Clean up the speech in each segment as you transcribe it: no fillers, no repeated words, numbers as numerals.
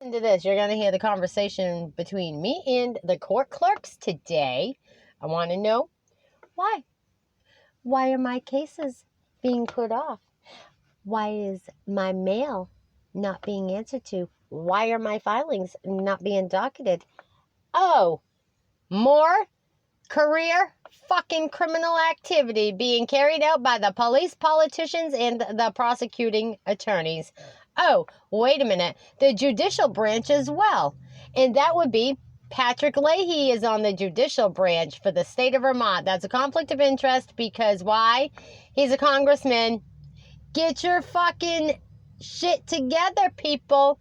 Listen to this. You're going to hear the conversation between me and the court clerks today. I want to know why. Why are my cases being put off? Why is my mail not being answered to? Why are my filings not being docketed? Oh, more career fucking criminal activity being carried out by the police, politicians, and the prosecuting attorneys. Oh, wait a minute. The judicial branch as well. And that would be Patrick Leahy is on the judicial branch for the state of Vermont. That's a conflict of interest because why? He's a congressman. Get your fucking shit together, people.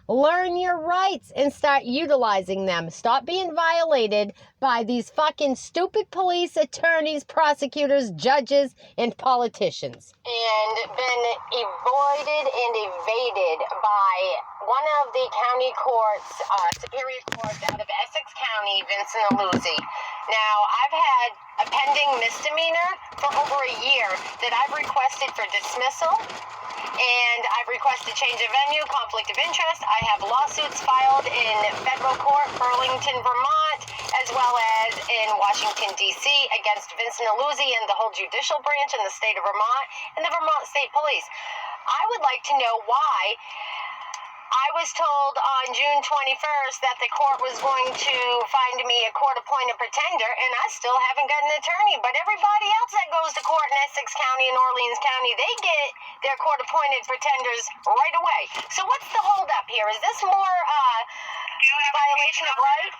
Learn your rights and start utilizing them. Stop being violated by these fucking stupid police, attorneys, prosecutors, judges, and politicians. And been avoided and evaded by one of the county courts, Superior Court out of Essex County, Vincent Aluzzi. Now, I've had a pending misdemeanor for over a year that I've requested for dismissal. And I've requested change of venue, conflict of interest. I have lawsuits filed in federal court, Burlington, Vermont, as well as in Washington, D.C. against Vincent Aluzzi and the whole judicial branch in the state of Vermont and the Vermont State Police. I would like to know why. I was told on June 21st that the court was going to find me a court-appointed pretender, and I still haven't got an attorney. But everybody else that goes to court in Essex County and Orleans County, they get their court-appointed pretenders right away. So what's the holdup here? Is this more violation of right?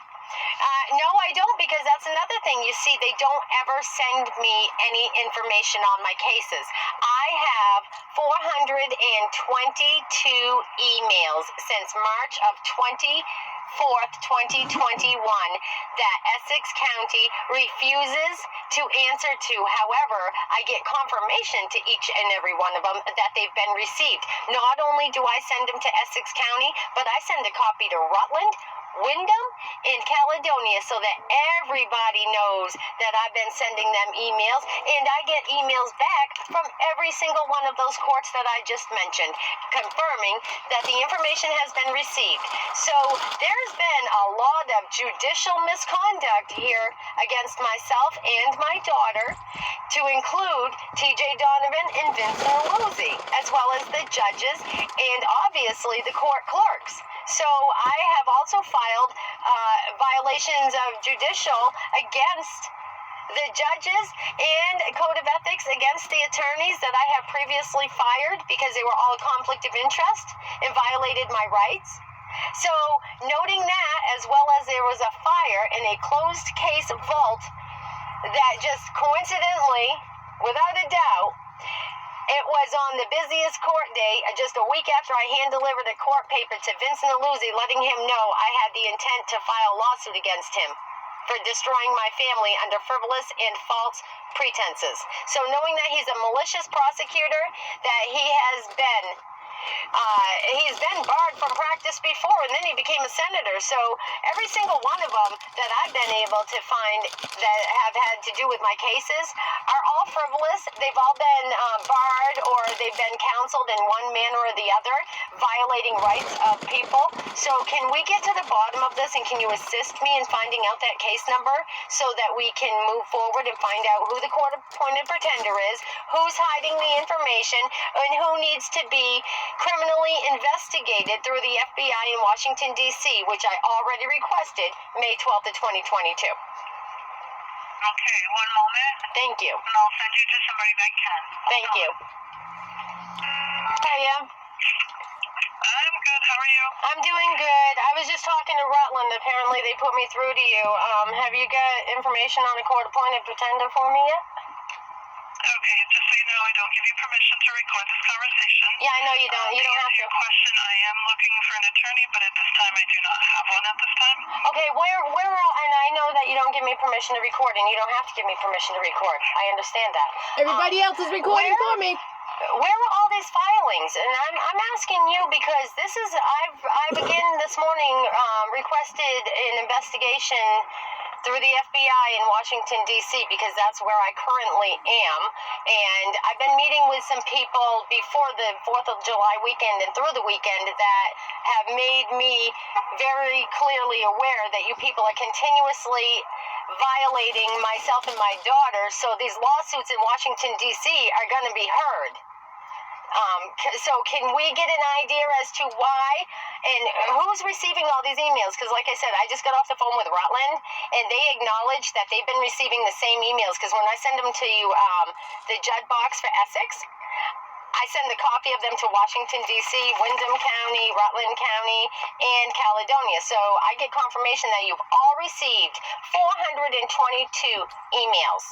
No, I don't, because that's another thing. You see, they don't ever send me any information on my cases. I have 422 emails since March of 24th, 2021 that Essex County refuses to answer to. However, I get confirmation to each and every one of them that they've been received. Not only do I send them to Essex County, but I send a copy to Rutland, Wyndham, and Caledonia so that everybody knows that I've been sending them emails, and I get emails back from every single one of those courts that I just mentioned, confirming that the information has been received. So there's been a lot of judicial misconduct here against myself and my daughter, to include TJ Donovan and Vincent Aluzzi, as well as the judges and obviously the court clerks. So I have also filed violations of judicial against the judges and a code of ethics against the attorneys that I have previously fired because they were all a conflict of interest and violated my rights. So noting that, as well as there was a fire in a closed case vault that just coincidentally, without a doubt, it was on the busiest court day, just a week after I hand-delivered a court paper to Vincent Aluzzi, letting him know I had the intent to file a lawsuit against him for destroying my family under frivolous and false pretenses. So knowing that he's a malicious prosecutor, that he's been barred from practice before, and then he became a senator. So every single one of them that I've been able to find that have had to do with my cases are all frivolous. They've all been barred, or they've been counseled in one manner or the other, violating rights of people. So can we get to the bottom of this, and can you assist me in finding out that case number so that we can move forward and find out who the court-appointed pretender is, who's hiding the information, and who needs to be criminally investigated through the FBI in Washington, D.C., which I already requested May 12th of 2022. Okay, one moment. Thank you. And I'll send you to somebody that can. Thank you. Hiya. I'm good. How are you? I'm doing good. I was just talking to Rutland. Apparently they put me through to you. Have you got information on a court-appointed pretender for me yet? Okay, just so you know, I don't give you permission to record this conversation. Yeah, I know you don't. You don't have to. Your question, I am looking for an attorney, but at this time I do not have one at this time. Okay, where all, and I know that you don't give me permission to record, and you don't have to give me permission to record. I understand that. Everybody else is recording for me. Where are all these filings? And I'm asking you because this is, I've again this morning requested an investigation through the FBI in Washington, D.C., because that's where I currently am. And I've been meeting with some people before the 4th of July weekend and through the weekend that have made me very clearly aware that you people are continuously violating myself and my daughter. So these lawsuits in Washington, D.C. are going to be heard. So can we get an idea as to why and who's receiving all these emails? Because like I said, I just got off the phone with Rutland, and they acknowledge that they've been receiving the same emails. Because when I send them to you, the Judd box for Essex, I send a copy of them to Washington, D.C., Windham County, Rutland County, and Caledonia. So I get confirmation that you've all received 422 emails.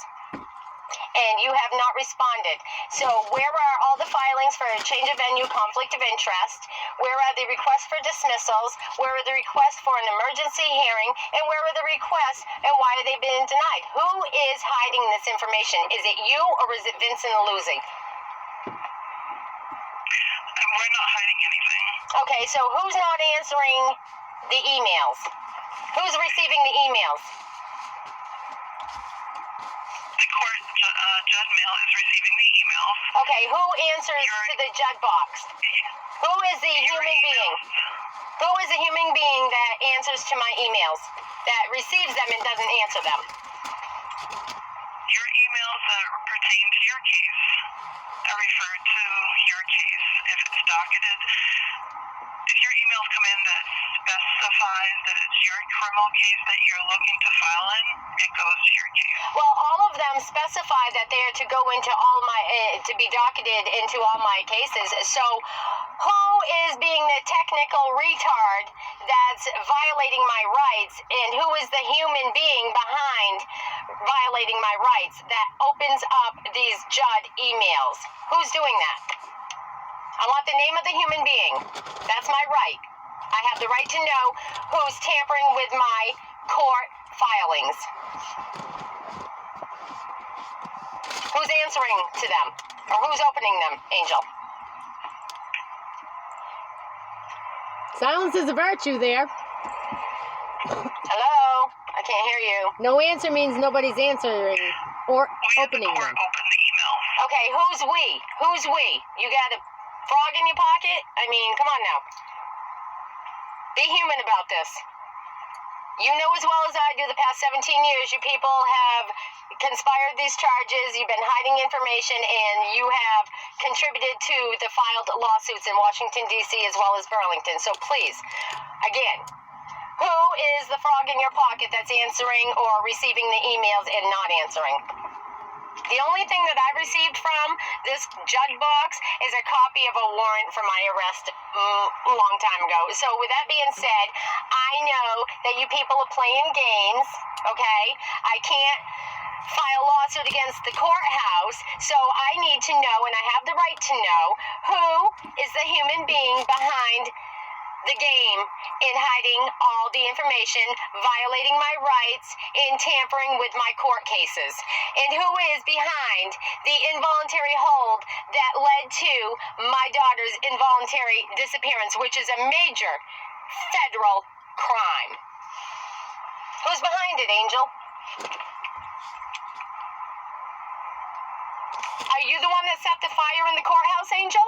And you have not responded. So where are all the filings for a change of venue, conflict of interest? Where are the requests for dismissals? Where are the requests for an emergency hearing? And where are the requests and why are they being denied? Who is hiding this information? Is it you or is it Vincent Aluzzi? We're not hiding anything. Okay, so who's not answering the emails? Who's receiving the emails? The court, Judd Mail is receiving the emails. Okay, who answers to the Judd box? Who is the human being? Who is the human being that answers to my emails, that receives them and doesn't answer them? Your emails that pertain to your case are referred to your case. If it's docketed, if your emails come in that specifies that it's your criminal case that you're looking to file in, it goes to your case. Well, all of them specify that they are to go into all my, to be docketed into all my cases. So who is being the technical retard that's violating my rights, and who is the human being behind violating my rights that opens up these Judd emails? Who's doing that? I want the name of the human being. That's my right. I have the right to know who's tampering with my court filings. Who's answering to them? Or who's opening them, Angel? Silence is a virtue there. Hello? I can't hear you. No answer means nobody's answering or opening Or them. open the emails. Okay, who's we? Who's we? You got a frog in your pocket? I mean, come on now. Be human about this. You know as well as I do, the past 17 years, you people have conspired these charges, you've been hiding information, and you have contributed to the filed lawsuits in Washington, D.C., as well as Burlington. So please, again, who is the frog in your pocket that's answering or receiving the emails and not answering? The only thing that I received from this Judd box is a copy of a warrant for my arrest a long time ago. So with that being said, I know that you people are playing games, okay? I can't file a lawsuit against the courthouse, so I need to know, and I have the right to know, who is the human being behind the game in hiding all the information, violating my rights, in tampering with my court cases, and who is behind the involuntary hold that led to my daughter's involuntary disappearance, which is a major federal crime. Who's behind it, Angel? Are you the one that set the fire in the courthouse, Angel?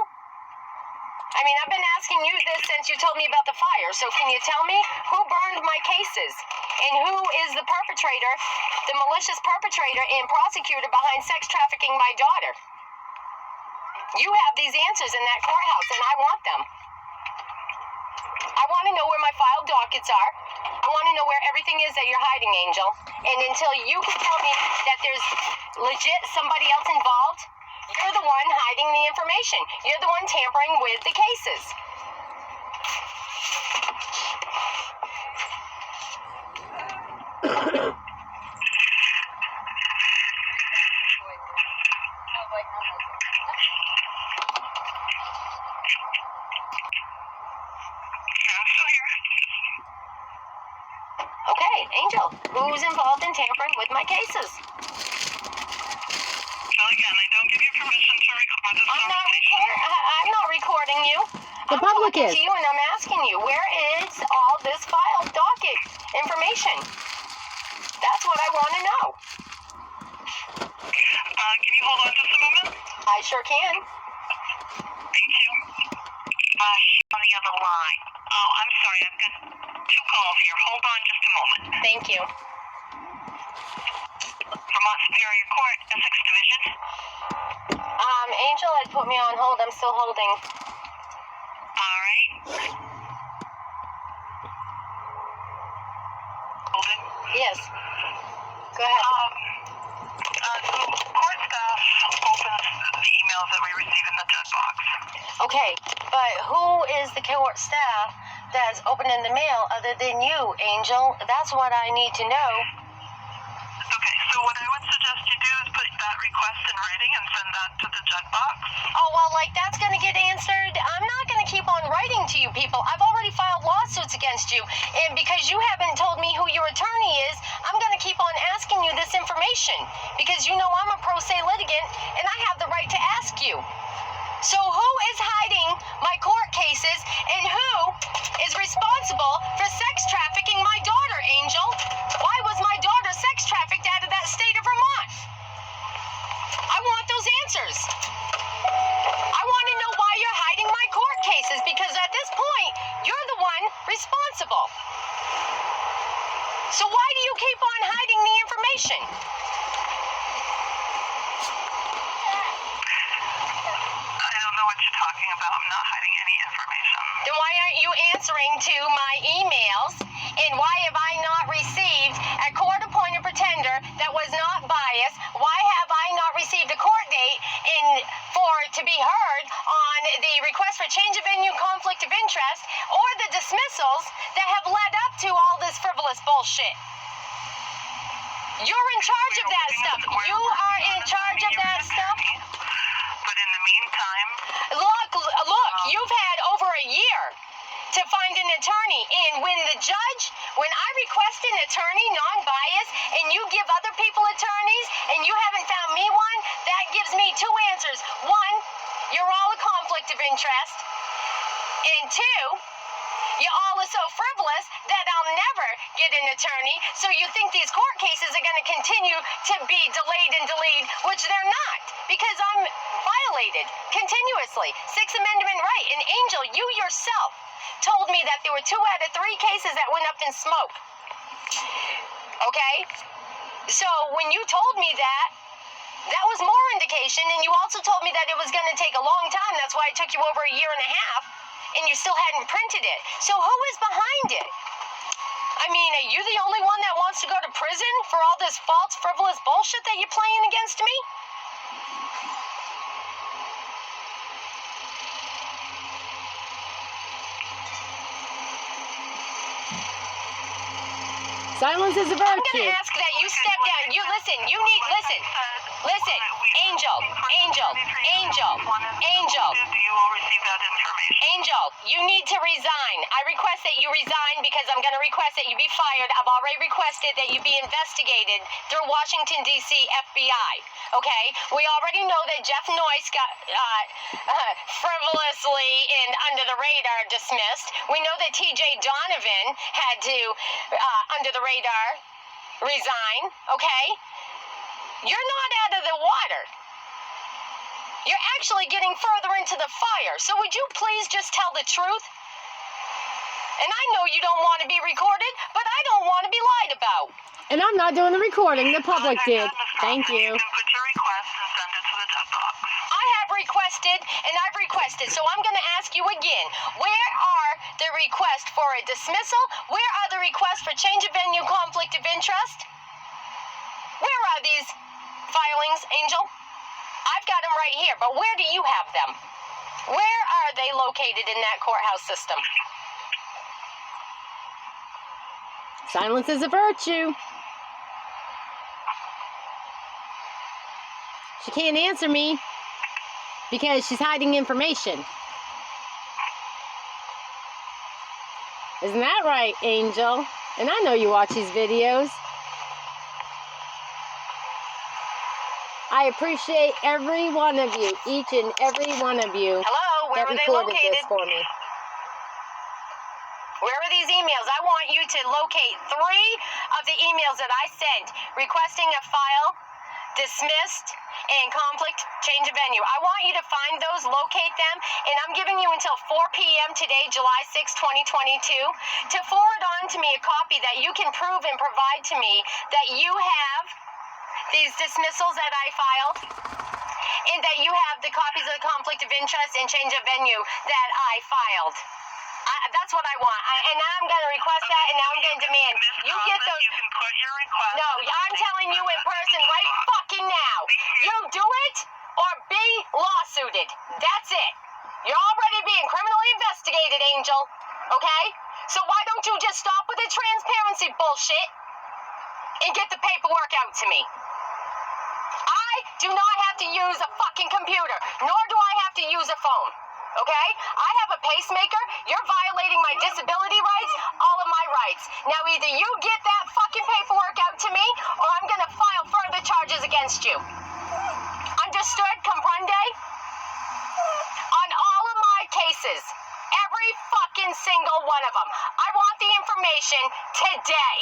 I mean, I've been asking you this since you told me about the fire, so can you tell me who burned my cases? And who is the perpetrator, the malicious perpetrator and prosecutor behind sex trafficking my daughter? You have these answers in that courthouse, and I want them. I want to know where my filed dockets are. I want to know where everything is that you're hiding, Angel. And until you can tell me that there's legit somebody else involved, you're the one hiding the information. You're the one tampering with the cases. Okay, Angel, who's involved in tampering with my cases? Well, again, I don't give you permission to record this conversation. I'm not recording you. The public I'm is. talking to you, and I'm asking you, where is all this filed docket information? That's want to know. Can you hold on just a moment? I sure can. Thank you. She's on the other line. Oh, I'm sorry. I've got 2 calls here. Hold on just a moment. Thank you. Vermont Superior Court, Essex Division. Angel had put me on hold. I'm still holding. All right. Holding. Yes. Go ahead. So court staff opens the emails that we receive in the judge box. Okay, but who is the court staff that's opening the mail other than you, Angel? That's what I need to know. Okay, so what I would suggest you do is put that request in writing and send that to the judge box. Oh, well, like, that's going to get answered. I'm not going to keep on writing to you people. I've already filed lawsuits against you. And because you haven't told me who your attorney is, I'm going to keep on asking you this information. Because you know I'm a pro se litigant, and I have the right to ask you. So who is hiding my court cases, and who is responsible for sex trafficking my daughter, Angel? Why was my daughter sex trafficked out of that state of Vermont? I want those answers. I want to know why you're hiding my court cases, because at this point, you're the one responsible. So why do you keep on hiding the information? I don't know what you're talking about. I'm not hiding any information. Then why aren't you answering to my emails? And why have I not received a court-appointed pretender that was not biased? Why have I not received a court date to be heard on the request for change of venue, conflict of interest, or the dismissals that have led up to all this frivolous bullshit? You're in charge of that stuff. You are in charge of that stuff. But in the meantime, Look, you've had over a year to find an attorney. And when I request an attorney, non-biased, and you give other people attorneys, and you haven't found me one, that gives me 2 answers. 1, you're all a conflict of interest. And 2, you all are so frivolous that I'll never get an attorney, so you think these court cases are going to continue to be delayed and delayed, which they're not, because I'm violated continuously. 6th Amendment right. And Angel, you yourself told me that there were 2 out of 3 cases that went up in smoke. Okay? So when you told me that was more indication, and you also told me that it was going to take a long time. That's why it took you over a year and a half, and you still hadn't printed it. So who is behind it? I mean, are you the only one that wants to go to prison for all this false, frivolous bullshit that you're playing against me? Silence is a I'm virtue. going to ask that you step down. You listen. Angel. you will receive that information. Angel, you need to resign. I request that you resign because I'm going to request that you be fired. I've already requested that you be investigated through Washington, D.C. FBI. Okay? We already know that Jeff Noyce got frivolously and under the radar dismissed. We know that T.J. Donovan had to, under the radar, resign. Okay? You're not out of the water. You're actually getting further into the fire. So would you please just tell the truth? And I know you don't want to be recorded, but I don't want to be lied about. And I'm not doing the recording. The public did. Thank you. You can put your request and send it to the judge box. I have requested, and I've requested, so I'm going to ask you again. Where are the requests for a dismissal? Where are the requests for change of venue, conflict of interest? Where are these filings, Angel? I've got them right here, but where do you have them? Where are they located in that courthouse system? Silence is a virtue. She can't answer me because she's hiding information. Isn't that right, Angel? And I know you watch these videos. I appreciate every one of you, each and every one of you. Hello, where that are they recorded located? this for me. Where are for these emails. I want you to locate 3 of the emails that I sent requesting a file dismissed and conflict change of venue. I want you to find those, locate them, and I'm giving you until 4 p.m. today, July 6, 2022, to forward on to me a copy that you can prove and provide to me that you have these dismissals that I filed, and that you have the copies of the conflict of interest and change of venue that I filed. That's what I want. And now I'm going to request that, and now I'm going to demand. You get those. You can put your request. No, I'm telling you in person right fucking now. You do it or be lawsuited. That's it. You're already being criminally investigated, Angel. Okay? So why don't you just stop with the transparency bullshit and get the paperwork out to me? I do not have to use a fucking computer, nor do I have to use a phone. Okay? I have a pacemaker. You're violating my disability rights, all of my rights. Now either you get that fucking paperwork out to me, or I'm going to file further charges against you. Understood? Comprende? On all of my cases, every fucking single one of them, I want the information today.